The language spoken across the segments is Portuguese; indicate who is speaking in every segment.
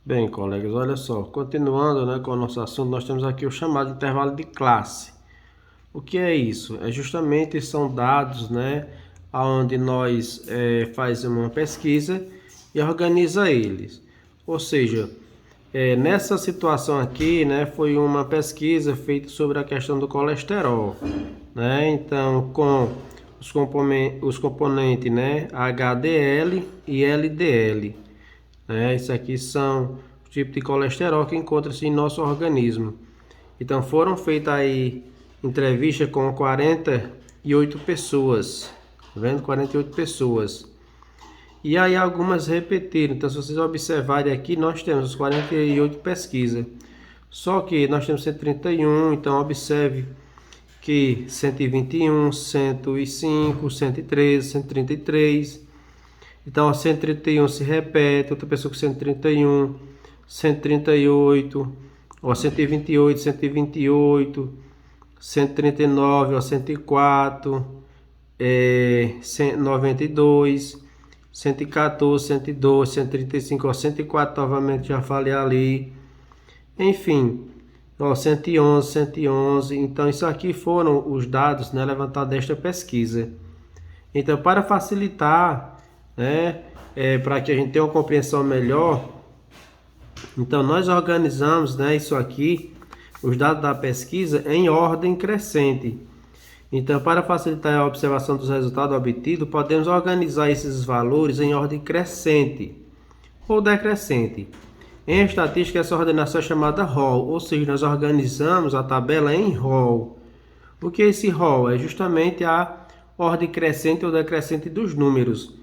Speaker 1: Bem, colegas, olha só, continuando, com o nosso assunto, nós temos aqui o chamado intervalo de classe. O que é isso? Justamente são dados, onde nós fazemos uma pesquisa e organiza eles. Ou seja, nessa situação aqui, foi uma pesquisa feita sobre a questão do colesterol, Então, com os componentes, HDL e LDL. Isso aqui são os tipos de colesterol que encontram-se em nosso organismo. Então foram feitas aí entrevistas com 48 pessoas, tá vendo? 48 pessoas. E aí algumas repetiram. Então se vocês observarem aqui, nós temos os 48 pesquisas. Só que nós temos 131, então observe que 121, 105, 113, 133. Então, a 131 se repete, outra pessoa com 131, 138, ó, 128, 128, 139, ó, 104, 192, 114, 112, 135, ó, 104 novamente, já falei ali. Enfim, ó, 111, 111. Então, isso aqui foram os dados, levantados desta pesquisa. Então, para facilitar, para que a gente tenha uma compreensão melhor, então nós organizamos, isso aqui, os dados da pesquisa em ordem crescente. Então, para facilitar a observação dos resultados obtidos, podemos organizar esses valores em ordem crescente ou decrescente. Em estatística, essa ordenação é chamada rol, ou seja, nós organizamos a tabela em rol. O que é esse rol? É justamente a ordem crescente ou decrescente dos números.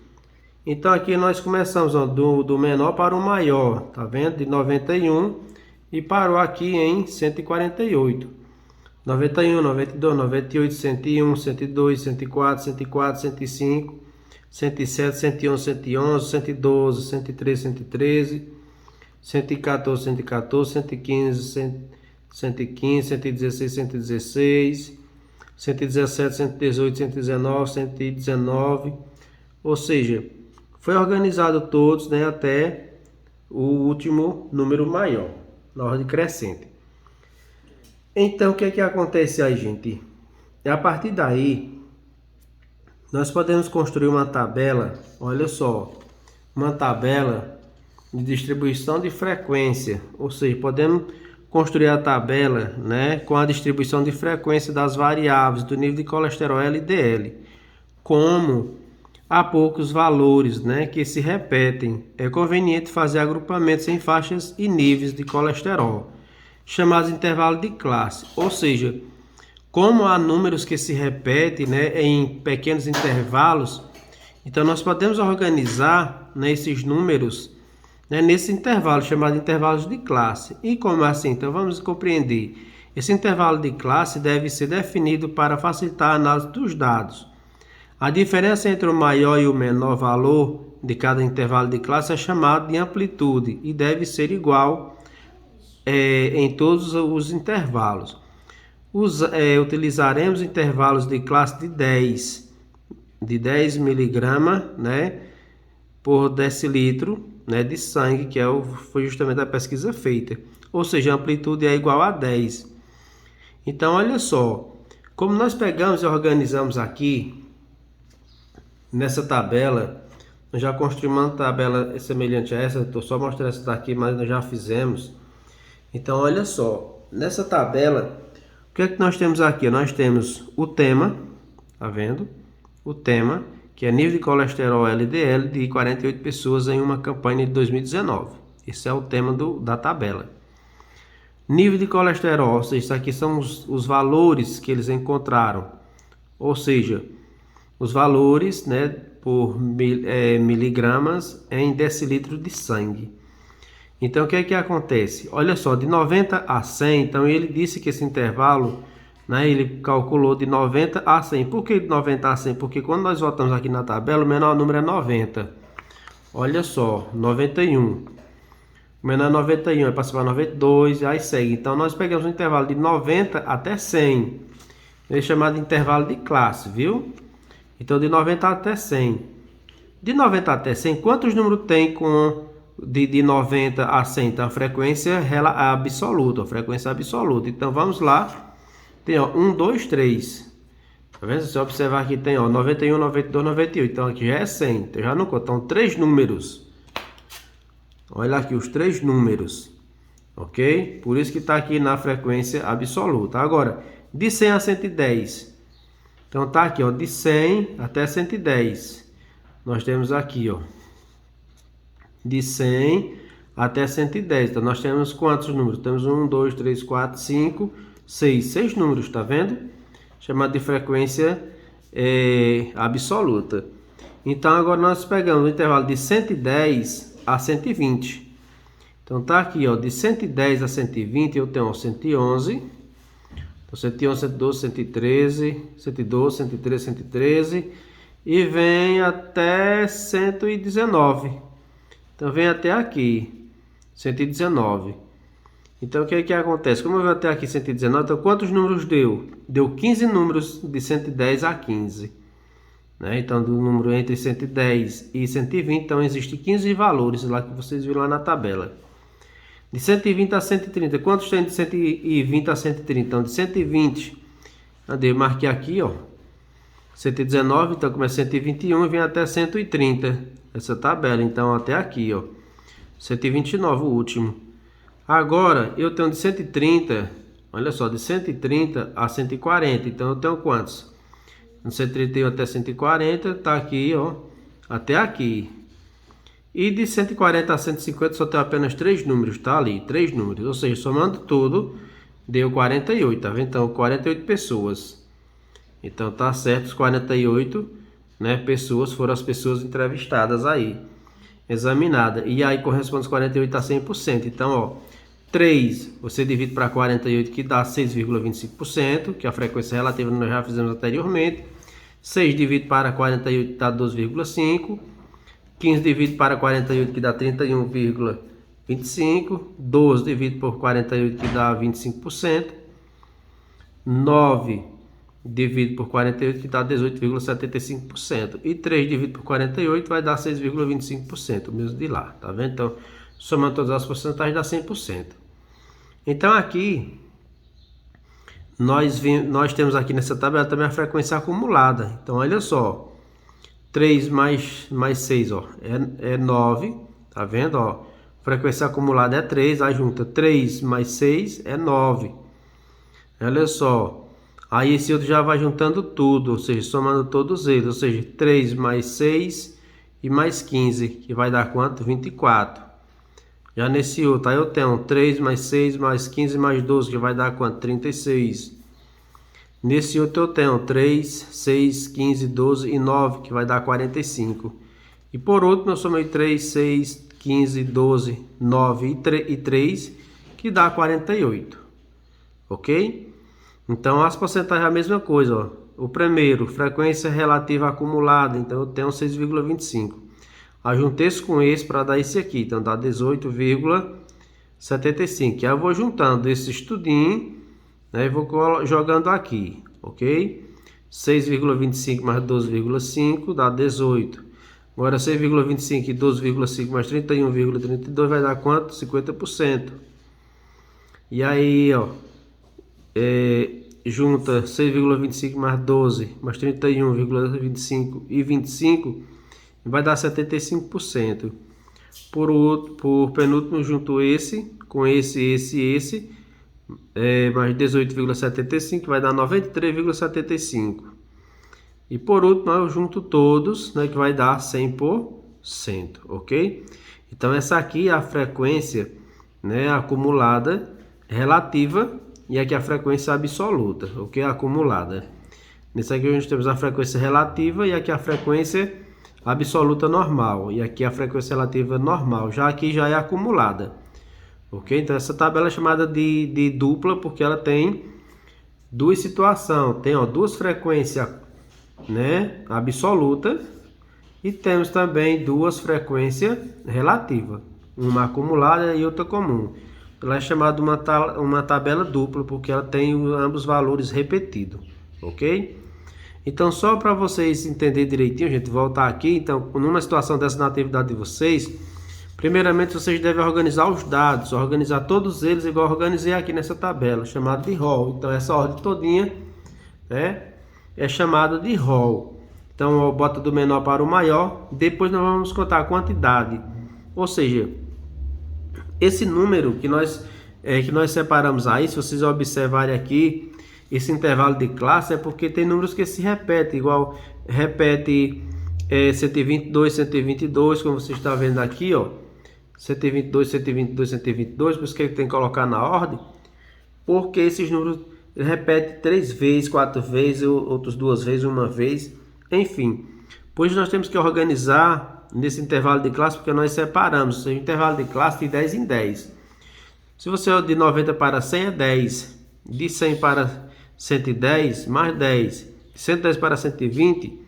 Speaker 1: Então aqui nós começamos do menor para o maior, tá vendo? De 91 e parou aqui em 148. 91, 92, 98, 101, 102, 104, 104, 105, 107, 111, 111, 112, 113, 113, 114, 114, 115, 115, 116, 116, 117, 118, 119, 119, ou seja, foi organizado todos, até o último número maior, na ordem crescente. Então, o que é que acontece aí, gente? A partir daí, nós podemos construir uma tabela, olha só, uma tabela de distribuição de frequência, ou seja, podemos construir a tabela, com a distribuição de frequência das variáveis do nível de colesterol LDL, como há poucos valores, que se repetem. É conveniente fazer agrupamentos em faixas e níveis de colesterol, chamados intervalo de classe. Ou seja, como há números que se repetem, em pequenos intervalos, então nós podemos organizar, esses números, nesse intervalo chamado intervalos de classe. E como assim? Então vamos compreender. Esse intervalo de classe deve ser definido para facilitar a análise dos dados. A diferença entre o maior e o menor valor de cada intervalo de classe é chamada de amplitude e deve ser igual em todos os intervalos. Utilizaremos intervalos de classe de 10 miligramas, por decilitro, de sangue, que foi justamente a pesquisa feita. Ou seja, a amplitude é igual a 10. Então, olha só, como nós pegamos e organizamos aqui, nessa tabela, nós já construímos uma tabela semelhante a essa. Estou só mostrando essa daqui, mas nós já fizemos. Então, olha só, nessa tabela, o que é que nós temos aqui? Nós temos o tema, tá vendo? O tema, que é nível de colesterol LDL de 48 pessoas em uma campanha de 2019. Esse é o tema da tabela. Nível de colesterol, ou seja, isso aqui são os valores que eles encontraram. Ou seja, os valores, por miligramas em decilitro de sangue. Então, o que é que acontece? Olha só, de 90 a 100, então ele disse que esse intervalo, ele calculou de 90 a 100. Por que de 90 a 100? Porque quando nós voltamos aqui na tabela, o menor número é 90. Olha só, 91. O menor é 91, é para cima 92, aí segue. Então, nós pegamos um intervalo de 90 até 100. Ele é chamado de intervalo de classe, viu? Então, de 90 até 100. De 90 até 100, quantos números tem com de 90 a 100, então a frequência absoluta, a frequência absoluta. Então vamos lá, tem ó, 1, 2, 3. Tá vendo? Se você observar aqui tem ó, 91, 92, 98, então aqui já é 100, então já não conta, então 3 números. Olha aqui os 3 números, ok? Por isso que está aqui na frequência absoluta. Agora, de 100 a 110, então tá aqui ó, de 100 até 110, nós temos aqui ó, de 100 até 110. Então nós temos quantos números? Temos 1, 2, 3, 4, 5, 6. 6 números, tá vendo? Chamado de frequência absoluta. Então agora nós pegamos o intervalo de 110 a 120. Então tá aqui, ó, de 110 a 120 eu tenho ó, 111. Então 111, 112, 113, 112, 113, 113 e vem até 119. Então vem até aqui, 119. Então o que é que acontece? Como eu venho até aqui 119, então quantos números deu? Deu 15 números de 110 a 15. Né? Então do número entre 110 e 120, então existe 15 valores lá que vocês viram lá na tabela. De 120 a 130, quantos tem de 120 a 130? Então de 120, cadê? Eu marquei aqui, ó. 119, então começa 121 e vem até 130, essa tabela, então até aqui, ó, 129, o último. Agora, eu tenho de 130, olha só, de 130 a 140, então eu tenho quantos? De 131 até 140, tá aqui, ó, até aqui. E de 140 a 150 só tem apenas 3 números, tá ali, 3 números, ou seja, somando tudo, deu 48, tá vendo? Então, 48 pessoas. Então tá certo, os 48, né, pessoas foram as pessoas entrevistadas aí, examinadas. E aí corresponde os 48 a 100%. Então, ó, 3 você divide para 48 que dá 6,25%, que é a frequência relativa que nós já fizemos anteriormente. 6 divide para 48 dá 12,5%. 15 divide para 48 que dá 31,25%. 12 divide por 48 que dá 25%. 9 dividido por 48 que dá 18,75%. E 3 dividido por 48 vai dar 6,25%, o mesmo de lá, tá vendo? Então, somando todas as porcentagens dá 100%. Então aqui, nós temos aqui nessa tabela também a frequência acumulada. Então olha só, 3 mais 6, ó, é 9, tá vendo? Ó, frequência acumulada é 3, aí junta 3 mais 6 é 9. Olha só. Aí esse outro já vai juntando tudo, ou seja, somando todos eles, ou seja, 3 mais 6 e mais 15, que vai dar quanto? 24. Já nesse outro, aí eu tenho 3 mais 6 mais 15 mais 12, que vai dar quanto? 36. Nesse outro eu tenho 3, 6, 15, 12 e 9, que vai dar 45. E por último eu somei 3, 6, 15, 12, 9 e 3, que dá 48. Ok? Então as porcentagens é a mesma coisa, ó. O primeiro, frequência relativa acumulada, então eu tenho 6,25. Ajuntei esse com esse para dar esse aqui, então dá 18,75. Aí eu vou juntando esse estudinho, né, e vou jogando aqui, ok? 6,25 mais 12,5 dá 18. Agora 6,25 e 12,5 mais 31,32 vai dar quanto? 50%. E aí, ó, junta 6,25 mais 12 mais 31,25 e 25 vai dar 75%. Por penúltimo, junto esse com esse mais 18,75 vai dar 93,75. E por último eu junto todos, né, que vai dar 100%, ok? Então essa aqui é a frequência, né, acumulada relativa. E aqui a frequência absoluta, ok? Acumulada. Nesse aqui a gente temos a frequência relativa e aqui a frequência absoluta normal. E aqui a frequência relativa normal. Já aqui já é acumulada. Ok? Então essa tabela é chamada de dupla porque ela tem duas situações. Tem ó, duas frequências, né, absoluta e temos também duas frequências relativas. Uma acumulada e outra comum. Ela é chamada uma tabela dupla porque ela tem ambos valores repetidos, ok? Então só para vocês entenderem direitinho, gente, voltar aqui, então numa situação dessa na atividade de vocês, Primeiramente, vocês devem organizar os dados, organizar todos eles igual eu organizei aqui nessa tabela, chamada de rol. Então, essa ordem todinha, né, é chamada de rol. Então, bota do menor para o maior. Depois nós vamos contar a quantidade. Ou seja, esse número que nós separamos aí, se vocês observarem aqui, esse intervalo de classe é porque tem números que se repetem, igual repete 122, 122, como você está vendo aqui, ó, 122, 122, 122, por isso que tem que colocar na ordem, porque esses números repetem 3 vezes, 4 vezes, outros 2 vezes, uma vez, enfim. Pois nós temos que organizar nesse intervalo de classe, porque nós separamos, o intervalo de classe de 10 em 10. Se você é de 90 para 100 é 10, de 100 para 110, mais 10, de 110 para 120,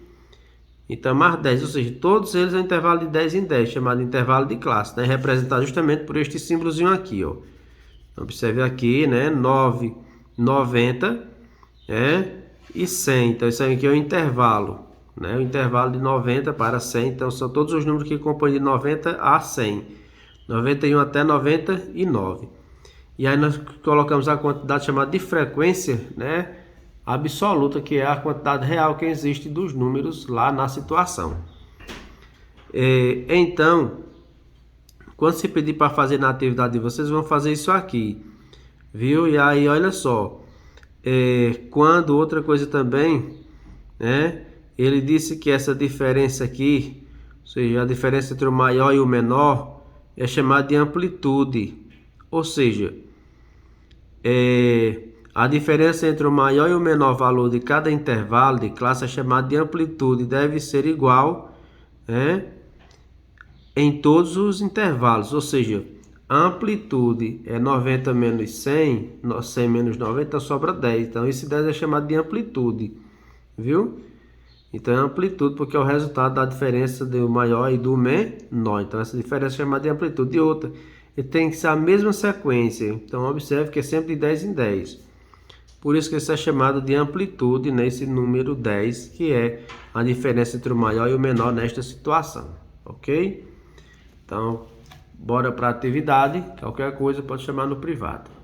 Speaker 1: então mais 10, ou seja, todos eles é um intervalo de 10 em 10, chamado intervalo de classe, né? Representado justamente por este símbolozinho aqui, ó. Observe aqui, né? 9, 90, e 100, então isso aqui é o intervalo, né? O intervalo de 90 para 100, então são todos os números que compõem de 90 a 100, 91 até 99. E aí nós colocamos a quantidade chamada de frequência, né, absoluta, que é a quantidade real que existe dos números lá na situação. Então, quando se pedir para fazer na atividade de vocês, vão fazer isso aqui, viu? E aí, olha só, quando outra coisa também, né, ele disse que essa diferença aqui, ou seja, a diferença entre o maior e o menor, é chamada de amplitude. Ou seja, a diferença entre o maior e o menor valor de cada intervalo de classe é chamada de amplitude. Deve ser igual, em todos os intervalos. Ou seja, a amplitude é 90 menos 100, 100 menos 90, sobra 10. Então, esse 10 é chamado de amplitude, viu? Então, é amplitude porque é o resultado da diferença do maior e do menor. Então, essa diferença é chamada de amplitude. E outra, ele tem que ser a mesma sequência. Então, observe que é sempre de 10 em 10. Por isso que isso é chamado de amplitude, nesse número 10, que é a diferença entre o maior e o menor nesta situação. Ok? Então, bora para a atividade. Qualquer coisa pode chamar no privado.